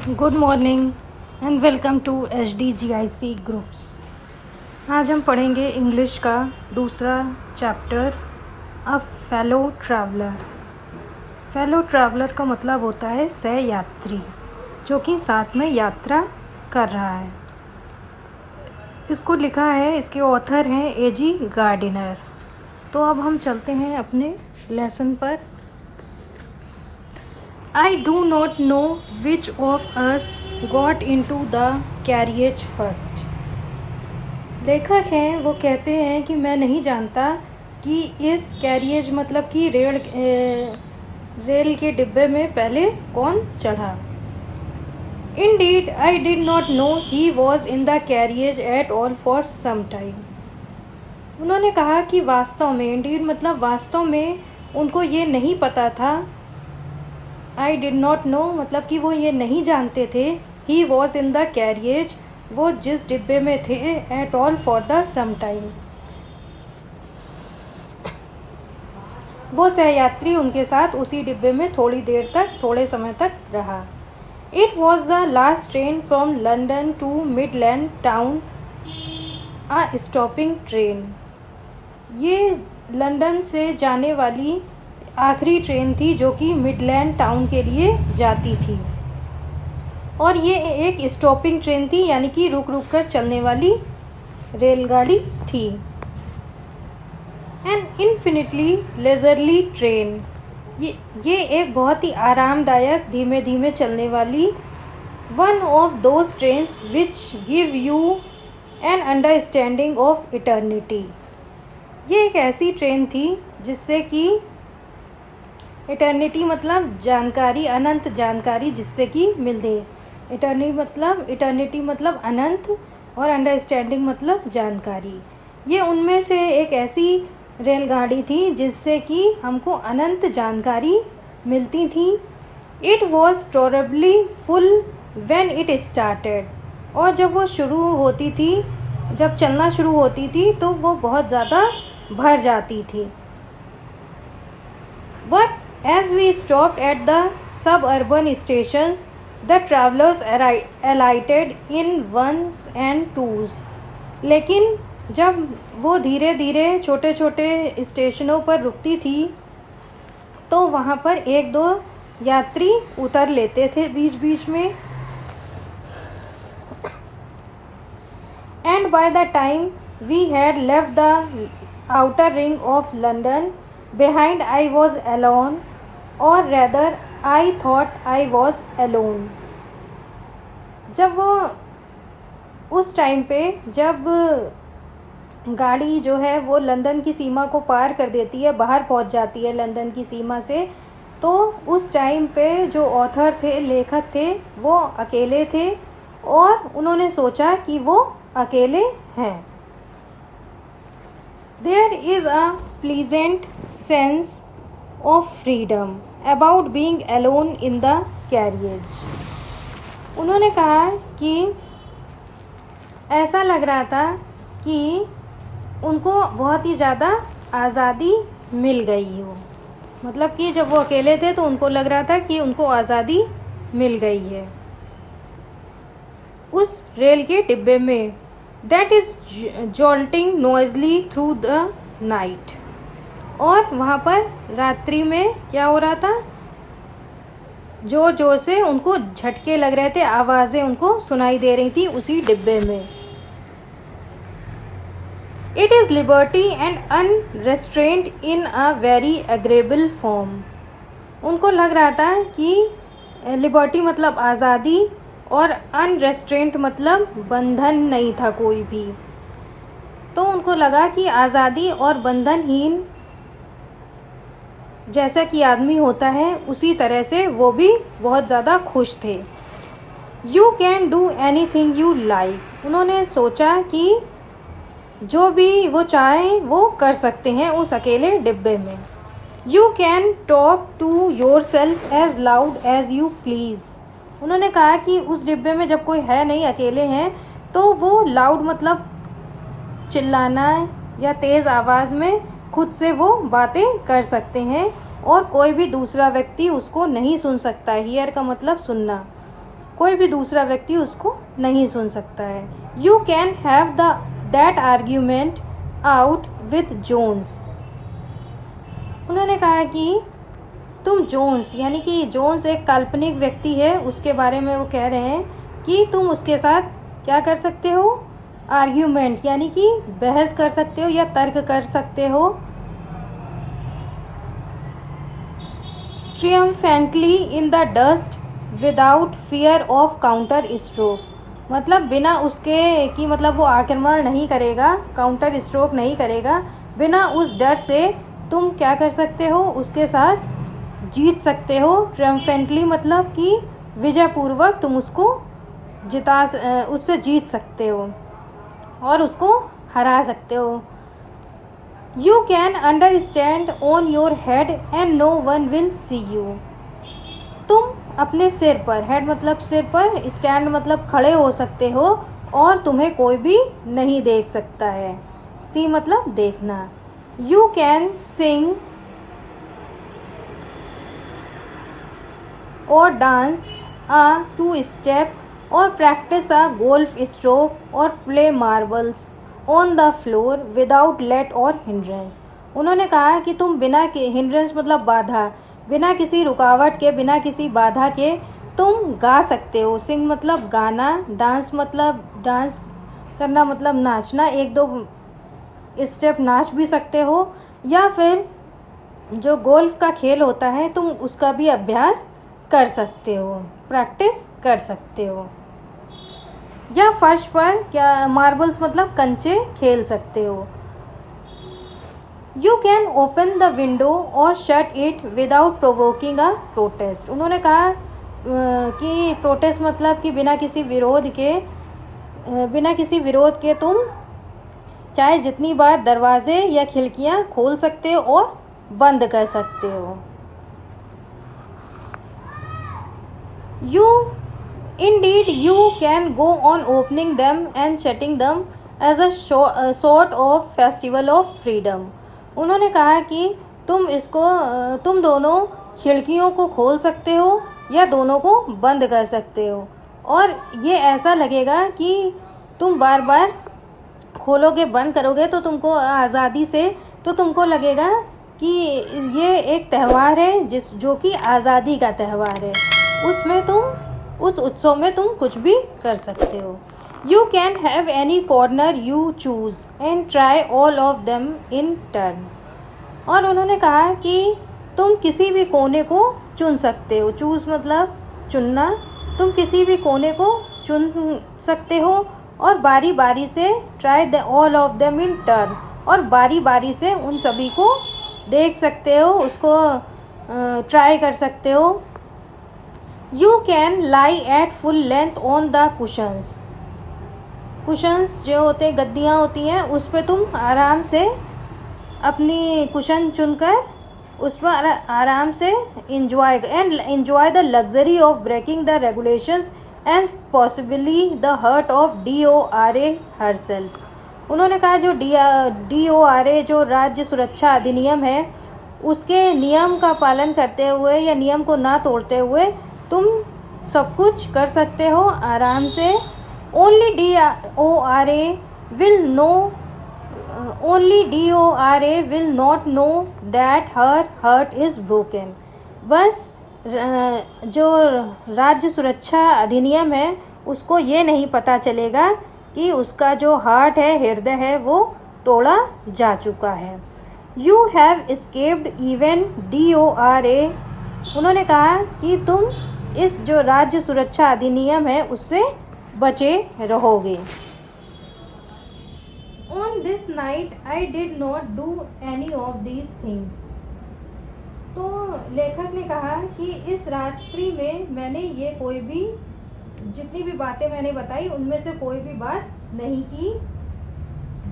Good morning and welcome to HDGIC groups. आज हम पढ़ेंगे इंग्लिश का दूसरा chapter a fellow traveller. Fellow traveller का मतलब होता है सह यात्री, जो कि साथ में यात्रा कर रहा है। इसको लिखा है, इसके ऑथर हैं A.G. गार्डिनर। तो अब हम चलते हैं अपने लेसन पर। I do not know which of us got into the carriage first। लेखक हैं, वो कहते हैं कि मैं नहीं जानता कि इस कैरियज मतलब कि रेल के डिब्बे में पहले कौन चढ़ा। Indeed, I did not know he was in the carriage at all for some time। उन्होंने कहा कि वास्तव में, indeed मतलब वास्तव में उनको ये नहीं पता था। I did not know मतलब कि वो ये नहीं जानते थे। He was in the carriage, वो जिस डिब्बे में थे, at all for the some time, वो सहयात्री उनके साथ उसी डिब्बे में थोड़ी देर तक, थोड़े समय तक रहा। It was the last train from London to Midland Town, a stopping train। ये लंदन से जाने वाली आखिरी ट्रेन थी जो कि मिडलैंड टाउन के लिए जाती थी, और ये एक स्टॉपिंग ट्रेन थी, यानी कि रुक रुक कर चलने वाली रेलगाड़ी थी। एन इन्फिनिटली लेजरली ट्रेन, ये एक बहुत ही आरामदायक धीमे धीमे चलने वाली one of those trains which give you an understanding of eternity. ये एक ऐसी ट्रेन थी जिससे कि इटर्निटी मतलब जानकारी, अनंत जानकारी जिससे कि मिलते। इटर्निटी मतलब अनंत, और अंडरस्टैंडिंग मतलब जानकारी। ये उनमें से एक ऐसी रेलगाड़ी थी जिससे कि हमको अनंत जानकारी मिलती थी। It was tolerably full when it started, और जब वो शुरू होती थी, जब चलना शुरू होती थी तो वो बहुत ज़्यादा भर जाती थी। But as we stopped at the suburban stations, the travelers alighted in ones and twos। लेकिन जब वो धीरे धीरे छोटे छोटे स्टेशनों पर रुकती थी तो वहाँ पर एक दो यात्री उतर लेते थे बीच बीच में। And by the time we had left the outer ring of London behind, I was alone, or rather I thought I was alone। जब वो उस टाइम पे, जब गाड़ी जो है वो लंदन की सीमा को पार कर देती है, बाहर पहुंच जाती है लंदन की सीमा से, तो उस टाइम पे जो ऑथर थे, लेखक थे, वो अकेले थे और उन्होंने सोचा कि वो अकेले हैं। There is a pleasant sense of freedom about being alone in the carriage। उन्होंने कहा कि ऐसा लग रहा था कि उनको बहुत ही ज़्यादा आज़ादी मिल गई हो। मतलब कि जब वो अकेले थे तो उनको लग रहा था कि उनको आज़ादी मिल गई है उस रेल के डिब्बे में। That is jolting noisily through the night, और वहाँ पर रात्रि में क्या हो रहा था, जोर जोर से उनको झटके लग रहे थे, आवाज़ें उनको सुनाई दे रही थी उसी डिब्बे में। It is liberty and unrestrained in a very agreeable form. उनको लग रहा था कि लिबर्टी मतलब आज़ादी, और अनरेस्ट्रेंट मतलब बंधन नहीं था कोई भी। तो उनको लगा कि आज़ादी और बंधनहीन जैसा कि आदमी होता है, उसी तरह से वो भी बहुत ज़्यादा खुश थे। You can do any thing you like. उन्होंने सोचा कि जो भी वो चाहें वो कर सकते हैं उस अकेले डिब्बे में। You can talk to yourself as loud as you please. उन्होंने कहा कि उस डिब्बे में जब कोई है नहीं, अकेले हैं, तो वो लाउड मतलब चिल्लाना या तेज़ आवाज़ में खुद से वो बातें कर सकते हैं, और कोई भी दूसरा व्यक्ति उसको नहीं सुन सकता। हियर का मतलब सुनना। कोई भी दूसरा व्यक्ति उसको नहीं सुन सकता है। You can have that argument out with Jones. उन्होंने कहा कि तुम जोन्स, यानी कि जोन्स एक काल्पनिक व्यक्ति है, उसके बारे में वो कह रहे हैं कि तुम उसके साथ क्या कर सकते हो, आर्ग्यूमेंट यानी कि बहस कर सकते हो या तर्क कर सकते हो। Triumphantly in the dust without fear of counter stroke, मतलब बिना उसके कि मतलब वो आक्रमण नहीं करेगा, काउंटर स्ट्रोक नहीं करेगा, बिना उस डर से तुम क्या कर सकते हो, उसके साथ जीत सकते हो। ट्रियम्फेंटली मतलब कि विजयपूर्वक तुम उसको उससे जीत सकते हो और उसको हरा सकते हो। You can understand on your head and no one will see you. तुम अपने सिर पर, हेड मतलब सिर पर, स्टैंड मतलब खड़े हो सकते हो और तुम्हें कोई भी नहीं देख सकता है। सी मतलब देखना। You can sing or dance a 2 step or practise a golf stroke or play marbles on the floor without let or hindrance. उन्होंने कहा कि तुम बिना हिंड्रेंस मतलब बाधा, बिना किसी रुकावट के, बिना किसी बाधा के तुम गा सकते हो। सिंग मतलब गाना, डांस मतलब डांस करना मतलब नाचना, 1-2 स्टेप नाच भी सकते हो, या फिर जो गोल्फ का खेल होता है तुम उसका भी अभ्यास कर सकते हो, प्रैक्टिस कर सकते हो, या फर्श पर क्या मार्बल्स मतलब कंचे खेल सकते हो। You can open the window और shut it without provoking a protest. उन्होंने कहा कि प्रोटेस्ट मतलब कि बिना किसी विरोध के तुम चाहे जितनी बार दरवाजे या खिड़कियां खोल सकते हो और बंद कर सकते हो। Indeed, you can go on opening them and shutting them as a sort of festival of freedom. उन्होंने कहा कि तुम दोनों खिड़कियों को खोल सकते हो या दोनों को बंद कर सकते हो, और ये ऐसा लगेगा कि तुम बार बार खोलोगे बंद करोगे तो तुमको आज़ादी से, तो तुमको लगेगा कि ये एक त्यौहार है जो कि आज़ादी का त्यौहार है, उस उत्सव में तुम कुछ भी कर सकते हो। You can have any corner you choose and try all of them in turn. और उन्होंने कहा कि तुम किसी भी कोने को चुन सकते हो। चूज़ मतलब चुनना। तुम किसी भी कोने को चुन सकते हो और बारी बारी से try all of them in turn, और बारी बारी से उन सभी को देख सकते हो, उसको ट्राई कर सकते हो। You can lie at full length on the cushions. Cushions जो होते हैं, गद्दियाँ होती हैं, उस पर तुम आराम से अपनी कुशन चुनकर उस पर आराम से enjoy the luxury of breaking the regulations and possibly the hurt of DORA herself। उन्होंने कहा जो DORA जो राज्य सुरक्षा अधिनियम है, उसके नियम का पालन करते हुए या नियम को ना तोड़ते हुए तुम सब कुछ कर सकते हो आराम से। Only DORA will not know that her heart is broken। बस जो राज्य सुरक्षा अधिनियम है उसको ये नहीं पता चलेगा कि उसका जो हार्ट है, हृदय है, वो तोड़ा जा चुका है। You have escaped even DORA। उन्होंने कहा कि तुम इस जो राज्य सुरक्षा अधिनियम है उससे बचे रहोगे। On this night I did not do any of these things। तो लेखक ने कहा कि इस रात्रि में मैंने ये कोई भी, जितनी भी बातें मैंने बताई उनमें से कोई भी बात नहीं की।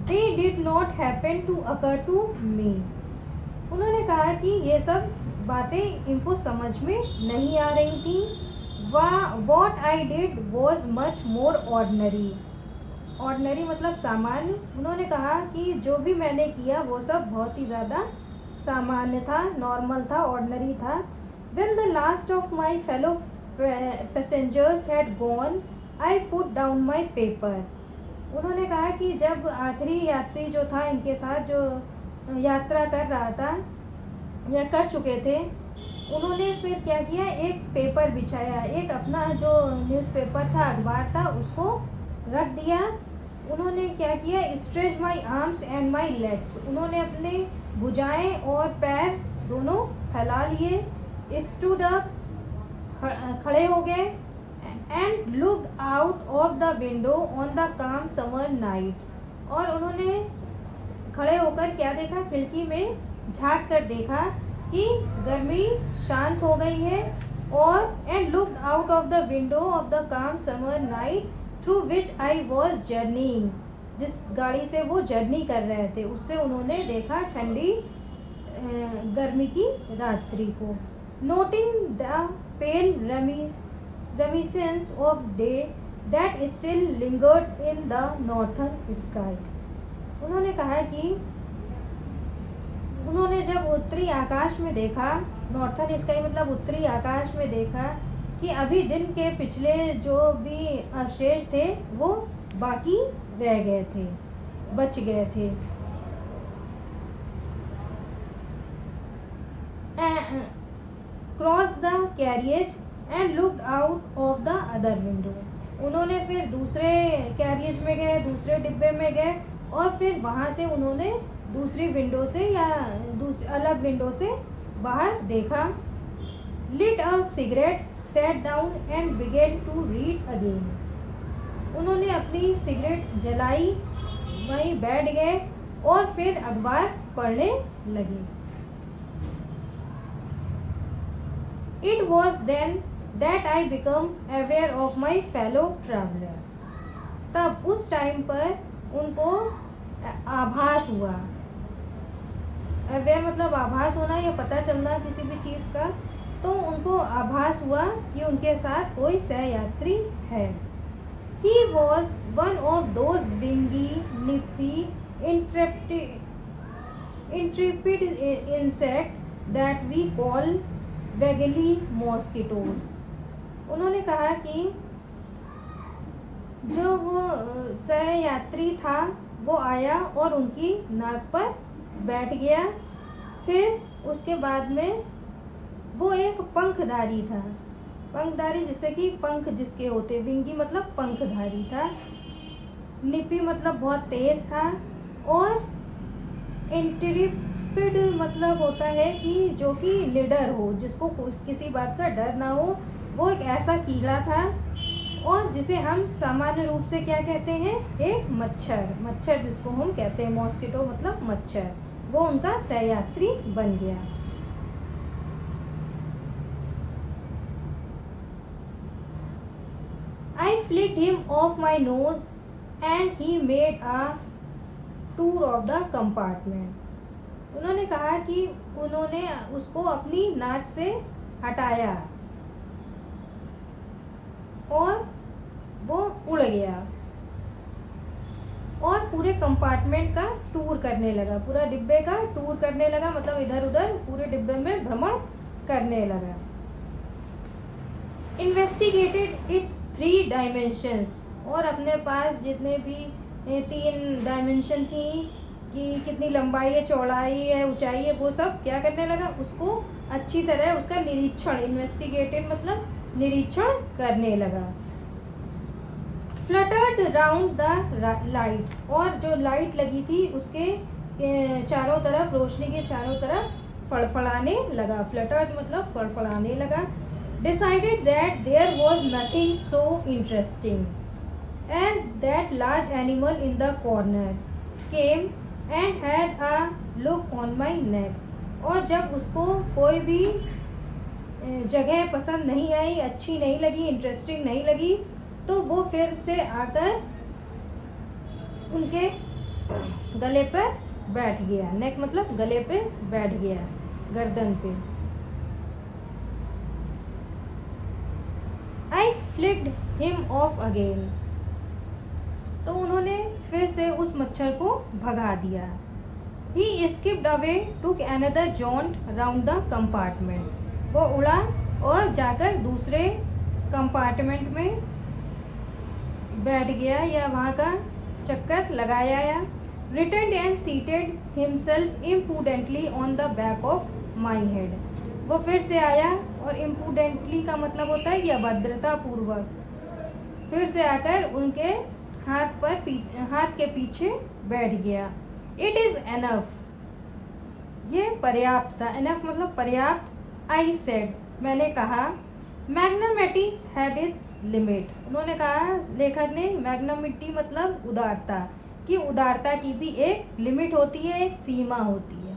They did not happen to occur to me। उन्होंने कहा कि ये सब बातें इनको समझ में नहीं आ रही थी। What I did was much more ordinary। Ordinary मतलब सामान्य। उन्होंने कहा कि जो भी मैंने किया वो सब बहुत ही ज़्यादा सामान्य था, नॉर्मल था, ऑर्डनरी था। When the last of my fellow passengers had gone, I put down my paper. उन्होंने कहा कि जब आखिरी यात्री जो था इनके साथ जो यात्रा कर रहा था या कर चुके थे, उन्होंने फिर क्या किया, एक पेपर बिछाया, एक अपना जो न्यूज़पेपर था, अखबार था, उसको रख दिया। उन्होंने क्या किया, stretch my arms and my legs, उन्होंने अपने भुजाएं और पैर दोनों फैला लिए। स्टूड अप, खड़े हो गए। And look out of the window on the calm summer night, और उन्होंने खड़े होकर क्या देखा, खिड़की में झांक कर देखा कि गर्मी शांत हो गई है। और and looked out of the window of the calm summer night through which I was journeying, जिस गाड़ी से वो जर्नी कर रहे थे उससे उन्होंने देखा ठंडी गर्मी की रात्रि को। Noting the pale reminiscence of day that still lingered in the northern sky, उन्होंने कहा कि उन्होंने जब उत्तरी आकाश में देखा, नॉर्थर्न स्काई मतलब उत्तरी आकाश में देखा कि अभी दिन के पिछले जो भी अवशेष थे वो बाकी रह गए थे, बच गए थे। Cross the carriage and looked out of the other window, उन्होंने फिर दूसरे कैरियज में गए, दूसरे डिब्बे में गए और फिर वहाँ से उन्होंने दूसरी विंडो से या अलग विंडो से बाहर देखा। Lit a cigarette, sat down and began to read again, उन्होंने अपनी सिगरेट जलाई, वहीं बैठ गए और फिर अखबार पढ़ने लगे। It was then that I become aware of my fellow traveller, तब उस टाइम पर उनको आभास हुआ, अवेयर मतलब आभास होना या पता चलना किसी भी चीज़ का, तो उनको आभास हुआ कि उनके साथ कोई सहयात्री है। He was one of those wingy, nippy, intrepid insect that we call waggly mosquitoes. उन्होंने कहा कि जो वो सहयात्री था वो आया और उनकी नाक पर बैठ गया। फिर उसके बाद में वो एक पंखधारी था, पंखधारी जिससे कि पंख जिसके होते, विंगी मतलब पंखधारी था, निपी मतलब बहुत तेज था, और इंट्रिपिड मतलब होता है कि जो कि निडर हो, जिसको किसी बात का डर ना हो, वो एक ऐसा कीड़ा था। और जिसे हम सामान्य रूप से क्या कहते हैं, एक मच्छर, मच्छर जिसको हम कहते हैं मॉस्किटो मतलब मच्छर, वो उनका सहयात्री बन गया। I flicked him off my nose and he made a tour of the compartment. उन्होंने कहा कि उन्होंने उसको अपनी नाक से हटाया और वो उड़ गया और पूरे कंपार्टमेंट का टूर करने लगा, पूरा डिब्बे का टूर करने लगा, मतलब इधर उधर पूरे डिब्बे में भ्रमण करने लगा। इन्वेस्टिगेटेड इट्स 3 डायमेंशंस, और अपने पास जितने भी 3 डायमेंशन थी कि कितनी लंबाई है, चौड़ाई है, ऊंचाई है, वो सब क्या करने लगा, उसको अच्छी तरह उसका निरीक्षण, इन्वेस्टिगेटेड मतलब निरीक्षण करने लगा। फ्लटर्ड राउंड द लाइट, और जो लाइट लगी थी उसके चारों तरफ, रोशनी के चारों तरफ फड़फड़ाने लगा, फ्लटर्ड मतलब फड़फड़ाने लगा। Decided that there was nothing so interesting as that large animal in the corner came and had a look on my neck, और जब उसको कोई भी जगह पसंद नहीं आई, अच्छी नहीं लगी, इंटरेस्टिंग नहीं लगी, तो वो फिर से आकर उनके गले पर बैठ गया। नेक मतलब गले पे बैठ गया, गर्दन पे। I flicked him off again, तो उन्होंने फिर से उस मच्छर को भगा दिया। He skipped away took another jaunt round the compartment, वो उड़ा और जाकर दूसरे कंपार्टमेंट में बैठ गया या वहाँ का चक्कर लगाया या return and seated himself imprudently on the back of my head. वो फिर से आया और इम्प्रूडेंटली का मतलब होता है कि अभद्रता पूर्वक फिर से आकर उनके हाथ के पीछे बैठ गया। इट इज़ एनफ, ये पर्याप्त था। एनफ मतलब पर्याप्त। आई सेड, मैंने कहा। मैग्नामिटी हैड इट्स लिमिट, उन्होंने कहा, लेखक ने, मैग्नामिटी मतलब उदारता, कि उदारता की भी एक लिमिट होती है, एक सीमा होती है।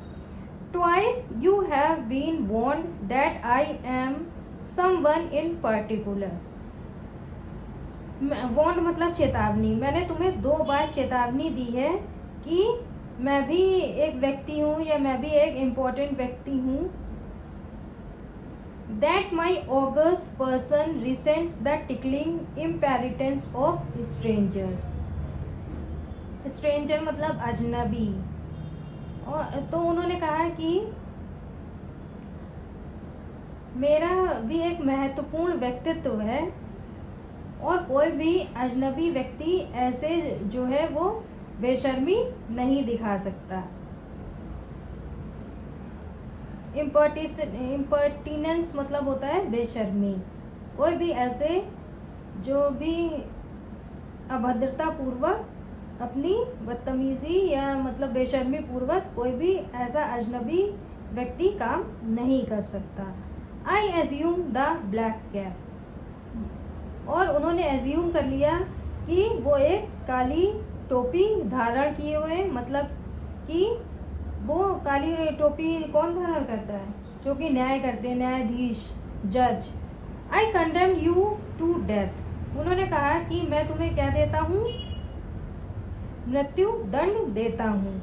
Twice you have been warned that I am someone in particular. Warned मतलब चेतावनी, मैंने तुम्हें 2 बार चेतावनी दी है कि मैं भी एक व्यक्ति हूँ या मैं भी एक इम्पोर्टेंट व्यक्ति हूँ। That my august person resents the tickling impertinence of strangers. Stranger मतलब अजनबी। और तो उन्होंने कहा कि मेरा भी एक महत्वपूर्ण व्यक्तित्व है और कोई भी अजनबी व्यक्ति ऐसे जो है वो बेशर्मी नहीं दिखा सकता। इम्पर्टिनेंस मतलब होता है बेशर्मी। कोई भी ऐसे जो भी अभद्रता पूर्वक अपनी बदतमीजी या मतलब बेशर्मी पूर्वक कोई भी ऐसा अजनबी व्यक्ति काम नहीं कर सकता। I assume the black cap, और उन्होंने एज्यूम कर लिया कि वो एक काली टोपी धारण किए हुए, मतलब कि वो काली टोपी कौन धारण करता है? जो कि न्याय करते हैं, न्यायाधीश, जज। I condemn you to death, उन्होंने कहा कि मैं तुम्हें क्या देता हूँ? मृत्यु दंड देता हूँ।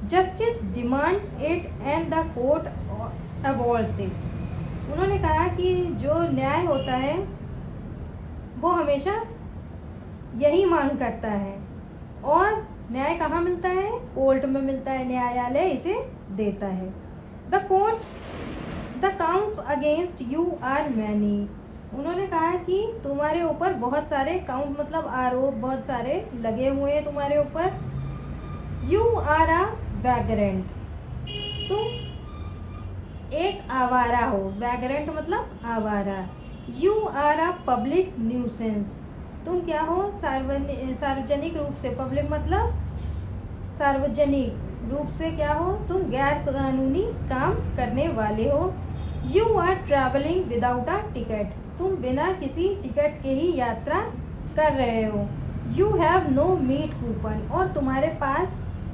Justice demands it and the court awards it, उन्होंने कहा कि जो न्याय होता है वो हमेशा यही मांग करता है, और न्याय कहाँ मिलता है? कोर्ट में मिलता है, न्यायालय इसे देता है। The counts against you are many, उन्होंने कहा कि तुम्हारे ऊपर बहुत सारे, काउंट मतलब आरोप, बहुत सारे लगे हुए हैं तुम्हारे ऊपर। यू आर अ वैगरेंट, तुम एक आवारा हो। वैगरेंट मतलब आवारा। You are a public nuisance, तुम क्या हो? सार्वजनिक रूप से, पब्लिक मतलब सार्वजनिक रूप से क्या हो? तुम गैर कानूनी काम करने वाले हो। You are travelling without a ticket, तुम बिना किसी टिकट के ही यात्रा कर रहे हो। You have no meat coupon, और तुम्हारे पास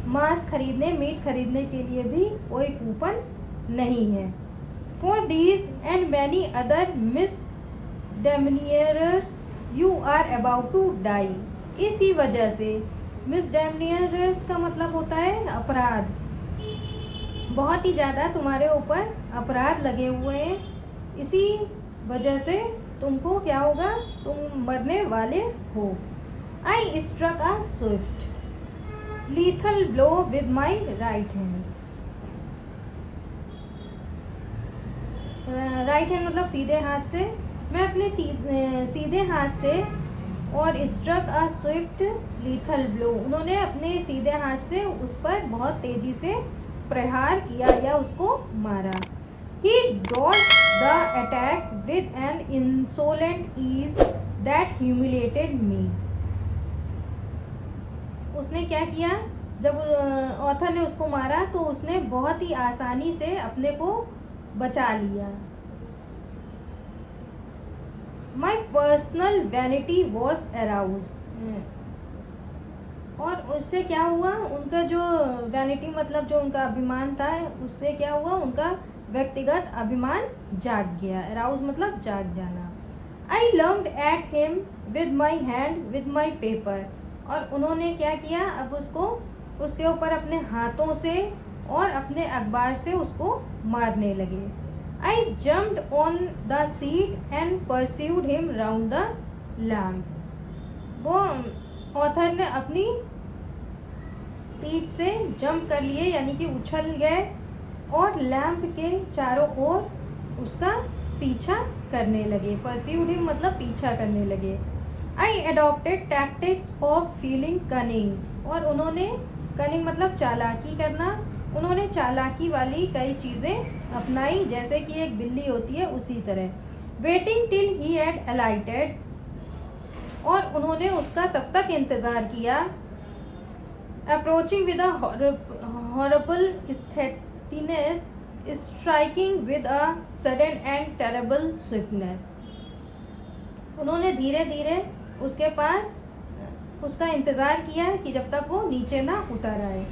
मांस खरीदने, मीट खरीदने के लिए भी कोई कूपन नहीं है। For these and many other misdemeanours you are about to die, इसी वजह से, मिसडेमिनियर्स का मतलब होता है अपराध, बहुत ही ज़्यादा तुम्हारे ऊपर अपराध लगे हुए हैं, इसी वजह से तुमको क्या होगा? तुम मरने वाले हो। I struck a swift lethal blow with my right hand, right hand मतलब सीधे हाथ से, मैं अपने सीधे हाथ से, और struck a swift lethal blow, उन्होंने अपने सीधे हाथ से उस पर बहुत तेजी से प्रहार किया या उसको मारा। He dodged the attack with an insolent ease that humiliated me. उसने क्या किया? जब ऑथर ने उसको मारा तो उसने बहुत ही आसानी से अपने को बचा लिया। My personal vanity was aroused. और उससे क्या हुआ? उनका जो वैनिटी मतलब जो उनका अभिमान था, उससे क्या हुआ? उनका व्यक्तिगत अभिमान जाग गया। अराउज मतलब जाग जाना। I learned at him with my hand with my paper, और उन्होंने क्या किया? अब उसको उसके ऊपर अपने हाथों से और अपने अखबार से उसको मारने लगे। I jumped on the seat and pursued him round the lamp. वो ऑथर ने अपनी सीट से जंप कर लिए, यानी कि उछल गए, और लैंप के चारों ओर उसका पीछा करने लगे। परस्यूड हिम मतलब पीछा करने लगे। I adopted tactics of feeling cunning, और उन्होंने, कनिंग मतलब चालाकी करना, उन्होंने चालाकी वाली कई चीज़ें अपनाई, जैसे कि एक बिल्ली होती है उसी तरह। Waiting till he had alighted, और उन्होंने उसका तब तक इंतज़ार किया। Approaching with a horrible stealthiness, striking with a sudden and terrible swiftness, उन्होंने धीरे धीरे उसके पास उसका इंतज़ार किया कि जब तक वो नीचे ना उतर आए,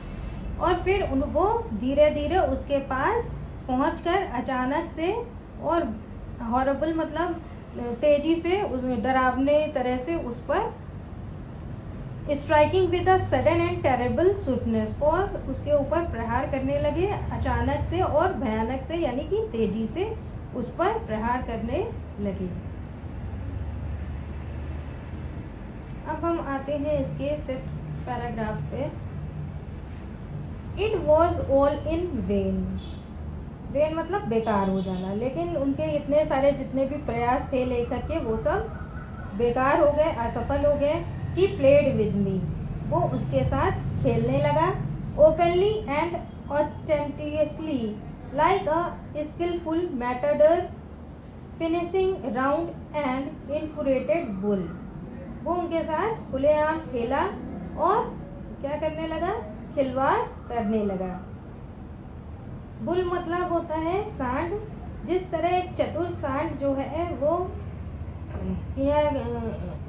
और फिर वो धीरे धीरे उसके पास पहुंचकर अचानक से और हॉरेबल मतलब तेजी से, उसमें डरावने तरह से उस पर, striking with a sudden and terrible swiftness, और उसके ऊपर प्रहार करने लगे अचानक से और भयानक से, यानी कि तेजी से उस पर प्रहार करने लगे। अब हम आते हैं इसके 5th पैराग्राफ पे। It was all in when, when मतलब बेकार हो जाना, लेकिन उनके इतने सारे जितने भी प्रयास थे लेखक के, वो सब बेकार हो गए, असफल हो गए। ही प्लेड विद मी, वो उसके साथ खेलने लगा। Openly and ostentatiously like a skilful matador finishing round and infuriated bull, वो उनके साथ खुलेआम खेला और क्या करने लगा, खिलवाड़ करने लगा। बुल मतलब होता है सांड। जिस तरह एक चतुर सांड जो है वो, या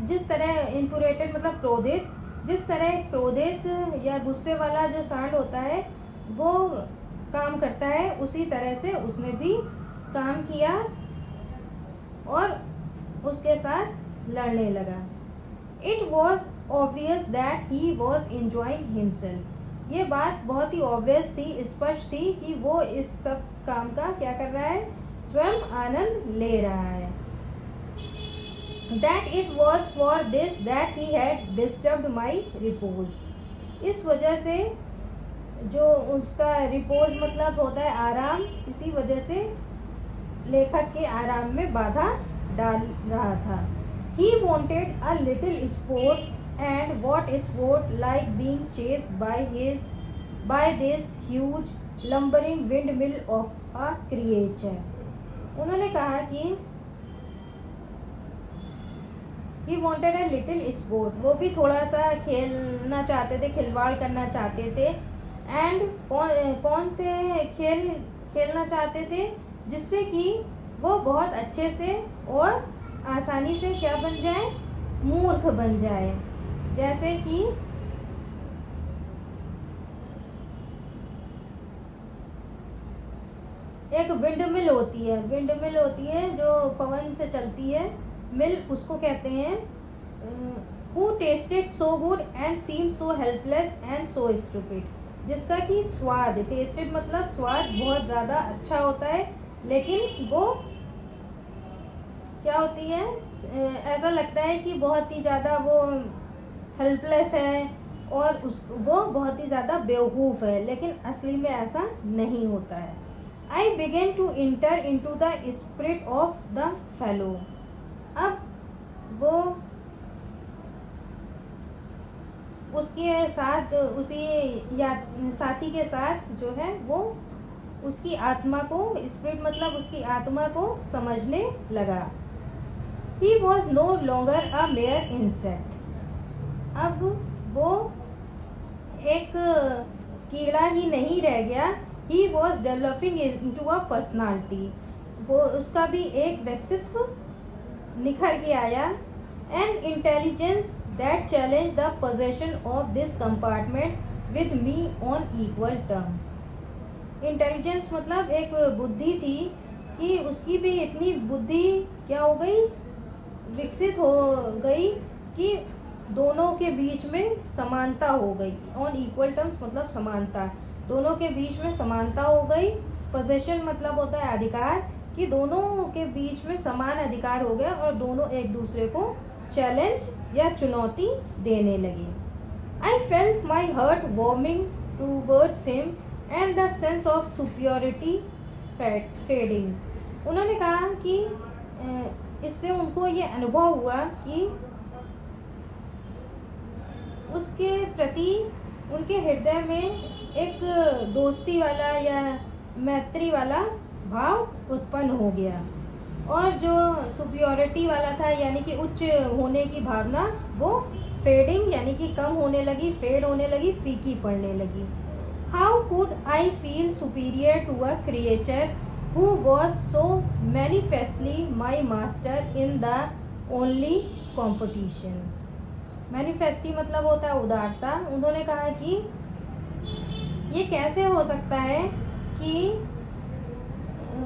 जिस तरह इन्फ्यूरेटेड मतलब क्रोधित, जिस तरह क्रोधित या गुस्से वाला जो सांड होता है वो काम करता है, उसी तरह से उसने भी काम किया और उसके साथ लड़ने लगा। It was obvious that he was enjoying himself, ये बात बहुत ही ऑब्वियस थी, स्पष्ट थी कि वो इस सब काम का क्या कर रहा है, स्वयं आनंद ले रहा है। That it was for this that he had disturbed my repose, इस वजह से, जो उसका रिपोज मतलब होता है आराम, इसी वजह से लेखक के आराम में बाधा डाल रहा था। He wanted a little sport, and what sport like being chased by this huge lumbering windmill of a creature. उन्होंने कहा कि he wanted a little sport, वो भी थोड़ा सा खेलना चाहते थे, खिलवाड़ करना चाहते थे। and कौन से खेलना चाहते थे, जिससे कि वो बहुत अच्छे से और आसानी से क्या बन जाए, मूर्ख बन जाए। जैसे कि एक विंडमिल होती है, विंडमिल होती है जो पवन से चलती है, मिल उसको कहते हैं। Who tasted so good and seem so helpless and so stupid, जिसका कि स्वाद, टेस्टेड मतलब स्वाद बहुत ज़्यादा अच्छा होता है, लेकिन वो क्या होती है, ऐसा लगता है कि बहुत ही ज़्यादा वो हेल्पलेस है और वो बहुत ही ज़्यादा बेवकूफ़ है, लेकिन असली में ऐसा नहीं होता है। I begin to enter into the spirit of the fellow, अब वो उसके साथ, उसी साथी के साथ जो है वो उसकी आत्मा को, स्पिरिट मतलब उसकी आत्मा को समझने लगा। He was no longer a mere insect, अब वो एक कीड़ा ही नहीं रह गया। He was developing into a personality, वो उसका भी एक व्यक्तित्व निखर के आया। An intelligence that challenged the possession of this compartment with me on equal terms, intelligence मतलब एक बुद्धि थी कि उसकी भी इतनी बुद्धि क्या हो गई, विकसित हो गई कि दोनों के बीच में समानता हो गई। ऑन इक्वल टर्म्स मतलब समानता, दोनों के बीच में समानता हो गई। पोजेशन मतलब होता है अधिकार, कि दोनों के बीच में समान अधिकार हो गया और दोनों एक दूसरे को चैलेंज या चुनौती देने लगे। I felt my hurt warming towards him and the sense of superiority fading, उन्होंने कहा कि इससे उनको ये अनुभव हुआ कि उसके प्रति उनके हृदय में एक दोस्ती वाला या मैत्री वाला भाव उत्पन्न हो गया, और जो सुपियोरिटी वाला था यानी कि उच्च होने की भावना वो फेडिंग यानी कि कम होने लगी, फेड होने लगी, फीकी पड़ने लगी। How could I feel superior to a creature who was so manifestly my master in the only competition. Manifestly मतलब होता है उदारता। उन्होंने कहा कि ये कैसे हो सकता है कि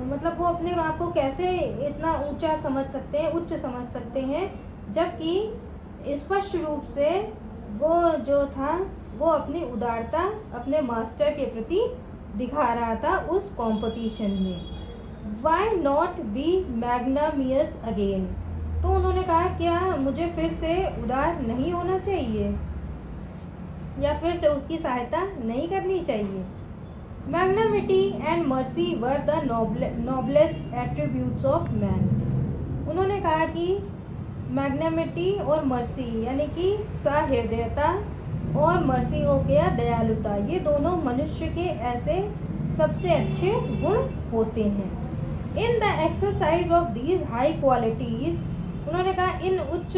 मतलब वो अपने आप को कैसे इतना ऊंचा समझ सकते हैं, उच्च समझ सकते हैं, जबकि स्पष्ट रूप से वो जो था वो अपनी उदारता अपने मास्टर के प्रति दिखा रहा था उस कंपटीशन में। Why not be magnanimous again. तो उन्होंने कहा क्या मुझे फिर से उदार नहीं होना चाहिए या फिर से उसकी सहायता नहीं करनी चाहिए। Magnanimity and mercy were the noblest attributes of man. उन्होंने कहा कि मैग्नामिटी और मर्सी यानी कि सहृदयता और मर्सी हो गया दयालुता, ये दोनों मनुष्य के ऐसे सबसे अच्छे गुण होते हैं। In the exercise of these high qualities, उन्होंने कहा इन उच्च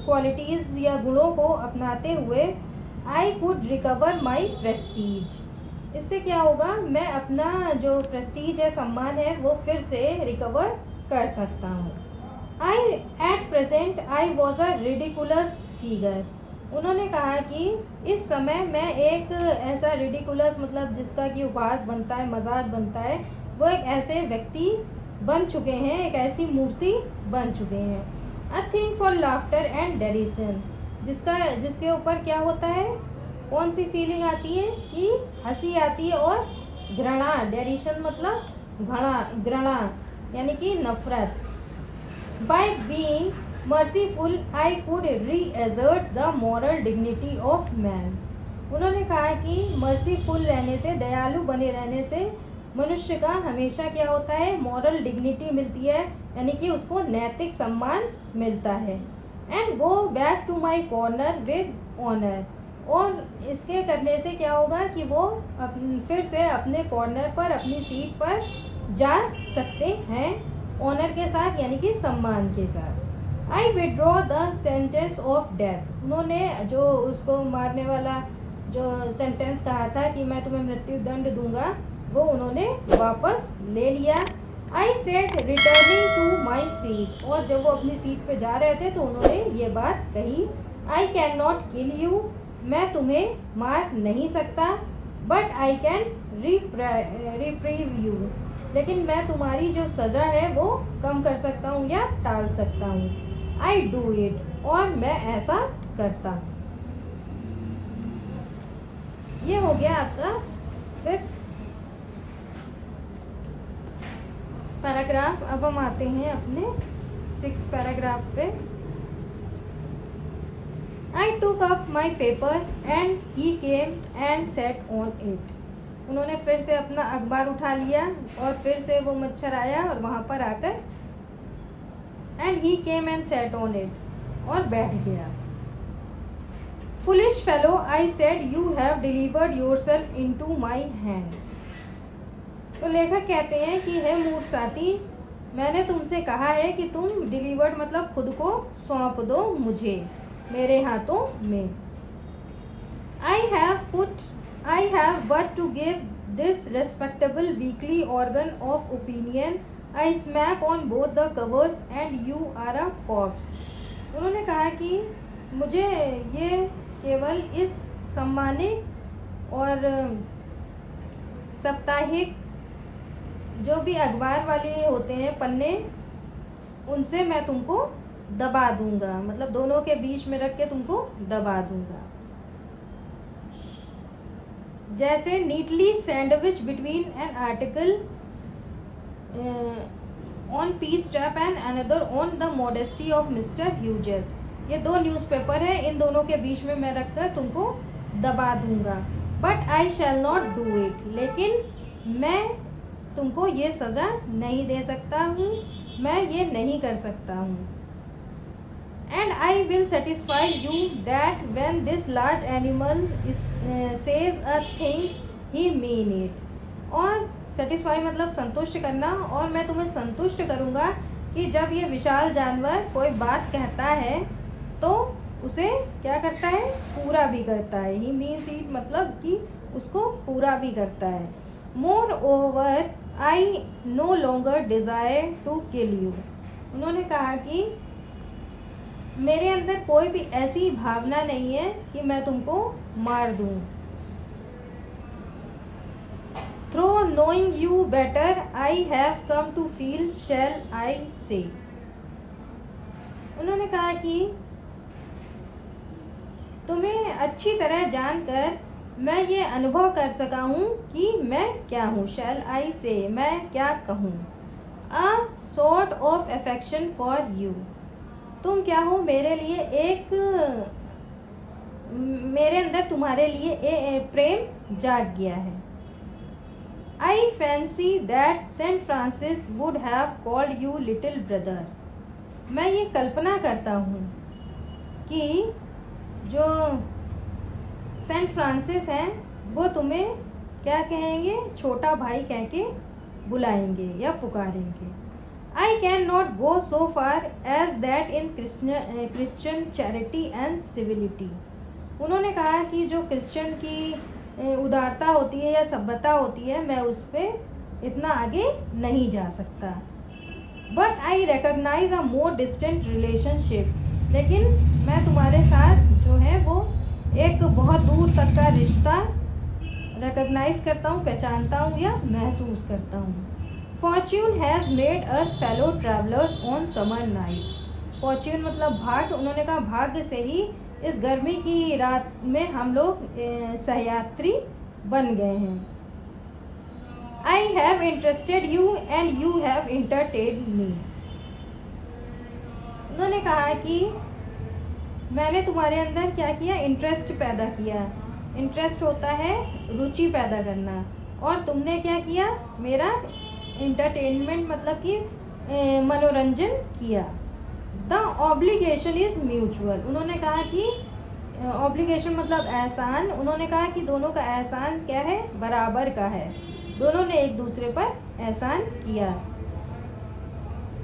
क्वालिटीज या गुणों को अपनाते हुए I could recover my Prestige. इससे क्या होगा, मैं अपना जो प्रेस्टीज है, सम्मान है, वो फिर से रिकवर कर सकता हूँ। I at present I was a ridiculous figure. उन्होंने कहा कि इस समय मैं एक ऐसा रिडिकुलस मतलब जिसका कि उपहास बनता है, मजाक बनता है, वो एक ऐसे व्यक्ति बन चुके हैं, एक ऐसी मूर्ति बन चुके हैं। A thing for laughter and derision, जिसके ऊपर क्या होता है, कौन सी फीलिंग आती है कि हंसी आती है और घृणा, डेरिशन मतलब घृणा यानी कि नफरत। By being merciful I could reassert the moral dignity of man. उन्होंने कहा कि मर्सीफुल रहने से, दयालु बने रहने से मनुष्य का हमेशा क्या होता है, मॉरल डिग्निटी मिलती है, यानी कि उसको नैतिक सम्मान मिलता है। And go back to my corner with honour, और इसके करने से क्या होगा कि वो फिर से अपने कॉर्नर पर, अपनी सीट पर जा सकते हैं ऑनर के साथ यानी कि सम्मान के साथ। आई withdraw the sentence of death. उन्होंने जो उसको मारने वाला जो सेंटेंस कहा था कि मैं तुम्हें मृत्यु दंड दूंगा, वो उन्होंने वापस ले लिया। I said returning to my seat, और जब वो अपनी सीट पे जा रहे थे तो उन्होंने ये बात कही, आई कैन नॉट किल यू, मैं तुम्हें मार नहीं सकता, but I can reprieve you, लेकिन मैं तुम्हारी जो सज़ा है वो कम कर सकता हूँ या टाल सकता हूँ। आई डू इट, और मैं ऐसा करता हूँ। ये हो गया आपका 5th पैराग्राफ। अब हम आते हैं अपने 6th पैराग्राफ पे। I took up my paper and he came and sat on it. उन्होंने फिर से अपना अखबार उठा लिया और फिर से वो मच्छर आया और वहाँ पर आकर and he came and sat on it, और बैठ गया। Foolish fellow, I said, you have delivered yourself into my hands. तो लेखक कहते हैं कि हे मूर्ख साथी, मैंने तुमसे कहा है कि तुम डिलीवर्ड मतलब खुद को सौंप दो मुझे, मेरे हाथों में। I have but to give this respectable weekly organ of opinion a smack on both the covers and you are a corpse. उन्होंने कहा कि मुझे ये केवल इस सम्मानित और साप्ताहिक जो भी अखबार वाले होते हैं पन्ने, उनसे मैं तुमको दबा दूंगा, मतलब दोनों के बीच में रख के तुमको दबा दूंगा। जैसे neatly sandwich between an article on peace trap and another on the modesty of mister Hughes. ये दो न्यूज़पेपर है, इन दोनों के बीच में मैं रखकर तुमको दबा दूंगा। But I shall not do it, लेकिन मैं तुमको ये सज़ा नहीं दे सकता हूँ। मैं ये नहीं कर सकता हूँ। And I will satisfy you that when this large animal says a things he mean it. और सेटिस्फाई मतलब संतुष्ट करना, और मैं तुम्हें संतुष्ट करूँगा कि जब ये विशाल जानवर कोई बात कहता है तो उसे क्या करता है, पूरा भी करता है। ही मीन्स इट मतलब कि उसको पूरा भी करता है। Moreover I no longer desire to kill you. उन्होंने कहा कि मेरे अंदर कोई भी ऐसी भावना नहीं है कि मैं तुमको मार दूं। Through knowing you better I have come to feel shall I say. उन्होंने कहा कि तुम्हें अच्छी तरह जानकर मैं ये अनुभव कर सका हूँ कि मैं क्या हूँ। शैल आई से, मैं क्या कहूँ। A sort of affection for you. तुम क्या हो मेरे लिए, एक मेरे अंदर तुम्हारे लिए प्रेम जाग गया है। I fancy that Saint Francis would have called you little brother. मैं ये कल्पना करता हूँ कि जो सेंट फ्रांसिस हैं वो तुम्हें क्या कहेंगे, छोटा भाई कह के बुलाएंगे या पुकारेंगे। I can not go so far as that in Christian charity and civility. उन्होंने कहा कि जो क्रिश्चियन की उदारता होती है या सभ्यता होती है, मैं उस पर इतना आगे नहीं जा सकता। But I recognise a more distant relationship. लेकिन मैं तुम्हारे साथ जो है वो एक बहुत दूर तक का रिश्ता रिकॉग्नाइज करता हूँ, पहचानता हूँ या महसूस करता हूँ। Fortune has made us fellow travellers on summer night. Fortune मतलब भाग्य। उन्होंने कहा भाग्य से ही इस गर्मी की रात में हम लोग सहयात्री बन गए हैं। I have interested you and you have entertain me. उन्होंने कहा कि मैंने तुम्हारे अंदर क्या किया, इंटरेस्ट पैदा किया। इंटरेस्ट होता है रुचि पैदा करना, और तुमने क्या किया, मेरा इंटरटेनमेंट मतलब कि मनोरंजन किया। The obligation is mutual. उन्होंने कहा कि ऑब्लिगेशन मतलब एहसान। उन्होंने कहा कि दोनों का एहसान क्या है, बराबर का है। दोनों ने एक दूसरे पर एहसान किया।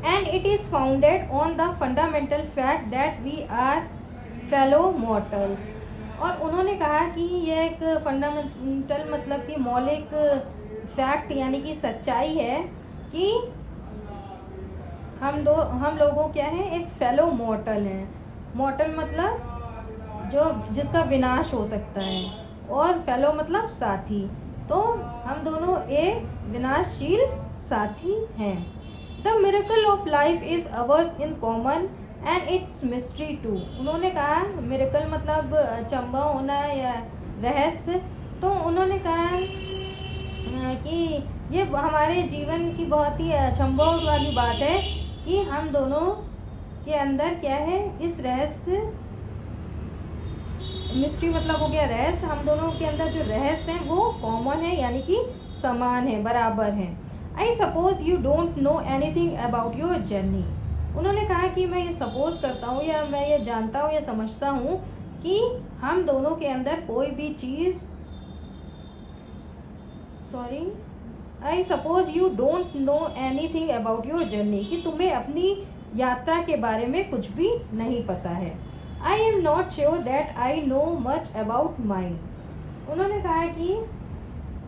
And it is founded on the fundamental fact that we are fellow mortals. और उन्होंने कहा कि यह एक फंडामेंटल मतलब कि मौलिक फैक्ट यानी कि सच्चाई है कि हम लोगों क्या है, एक फेलो मॉर्टल हैं। मॉर्टल मतलब जो जिसका विनाश हो सकता है, और फेलो मतलब साथी। तो हम दोनों एक विनाशशील साथी हैं। The miracle of life is ours in common and its mystery too. उन्होंने कहा मिरेकल मतलब अचंभा होना या रहस्य। तो उन्होंने कहा कि ये हमारे जीवन की बहुत ही अचंभा वाली बात है कि हम दोनों के अंदर क्या है, इस रहस्य, मिस्ट्री मतलब हो गया रहस्य। हम दोनों के अंदर जो रहस्य है वो कॉमन है यानी कि समान है, बराबर है। आई suppose you don't know anything about your journey. उन्होंने कहा कि मैं ये सपोज करता हूँ या मैं ये जानता हूँ या समझता हूँ कि हम दोनों के अंदर कोई भी चीज़, I suppose you don't know anything about your journey, कि तुम्हें अपनी यात्रा के बारे में कुछ भी नहीं पता है। I am not sure that I know much about mine. उन्होंने कहा कि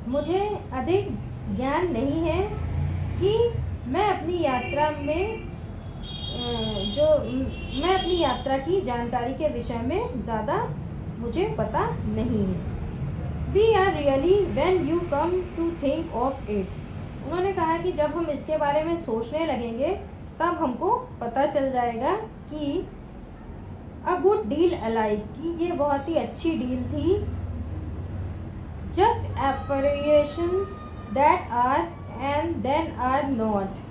मुझे अधिक ज्ञान नहीं है कि मैं अपनी यात्रा में मैं अपनी यात्रा की जानकारी के विषय में ज़्यादा मुझे पता नहीं है। We are really when you come to think of it. उन्होंने कहा कि जब हम इसके बारे में सोचने लगेंगे तब हमको पता चल जाएगा कि अ गुड डील अलाइक, कि ये बहुत ही अच्छी डील थी। Just apparitions that are and then are not.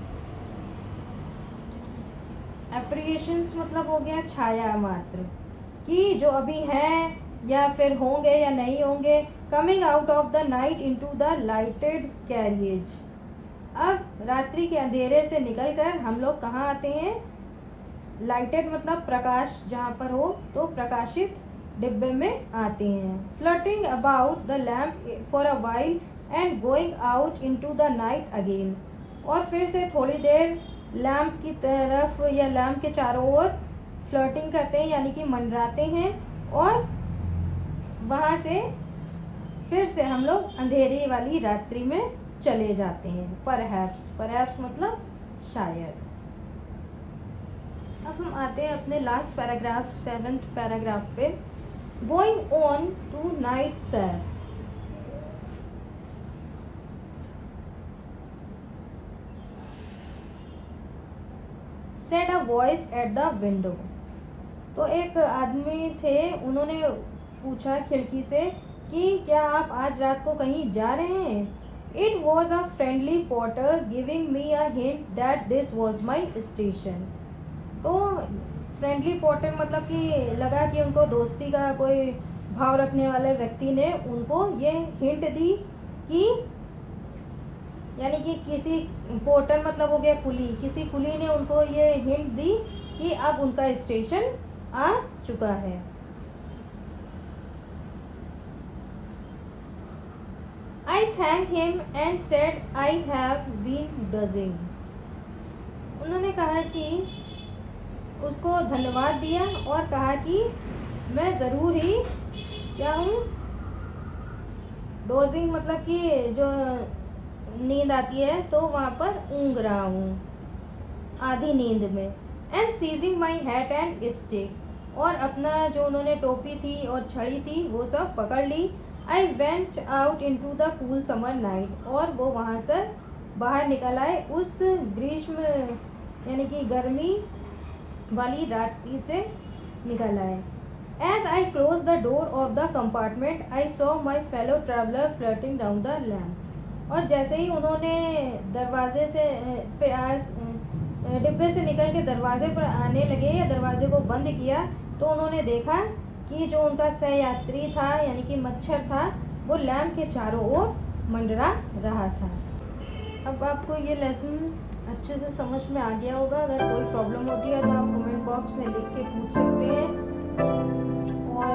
Apparitions मतलब हो गया छाया मात्र, कि जो अभी हैं या फिर होंगे या नहीं होंगे। Coming out of the night into the lighted carriage. अब रात्रि के अंधेरे से निकलकर हम लोग कहाँ आते हैं? लाइटेड मतलब प्रकाश जहाँ पर हो, तो प्रकाशित डिब्बे में आते हैं। Flirting about the lamp for a while and going out into the night again. और फिर से थोड़ी देर लैम्प की तरफ या लैम्प के चारों ओर फ्लर्टिंग करते हैं, यानी कि मंडराते हैं, और वहाँ से फिर से हम लोग अंधेरी वाली रात्रि में चले जाते हैं। परहैप्स मतलब शायद। अब हम आते हैं अपने लास्ट पैराग्राफ, 7th पैराग्राफ पे। गोइंग ऑन टू नाइट सैर। Said a voice at the window. तो एक आदमी थे, उन्होंने पूछा खिड़की से कि क्या आप आज रात को कहीं जा रहे हैं? It was a friendly Potter giving me a hint that this was my station. तो फ्रेंडली पॉटर मतलब कि लगा कि उनको दोस्ती का कोई भाव रखने वाले व्यक्ति ने उनको ये हिंट दी कि, यानी कि किसी पोर्टर मतलब हो गया कुली, किसी कुली ने उनको ये हिंट दी कि अब उनका स्टेशन आ चुका है। I thanked him and said I have been dozing. उन्होंने कहा कि उसको धन्यवाद दिया और कहा कि मैं ज़रूर ही क्या हूँ, डोजिंग मतलब कि जो नींद आती है तो वहाँ पर ऊँग रहा हूँ आधी नींद में। And seizing my hat and stick, और अपना जो उन्होंने टोपी थी और छड़ी थी वो सब पकड़ ली। I went out into the cool summer night, और वो वहाँ से बाहर निकल आए उस ग्रीष्म यानी कि गर्मी वाली रात्रि से निकल आए। As I close the door of the compartment I saw my fellow traveller flirting down the lamp. और जैसे ही उन्होंने दरवाजे से डिब्बे से निकल के दरवाजे पर आने लगे या दरवाजे को बंद किया, तो उन्होंने देखा कि जो उनका सहयात्री था यानी कि मच्छर था, वो लैम्प के चारों ओर मंडरा रहा था। अब आपको ये लेसन अच्छे से समझ में आ गया होगा। अगर कोई प्रॉब्लम होती है तो आप कमेंट बॉक्स में लिख के पूछ सकते हैं। और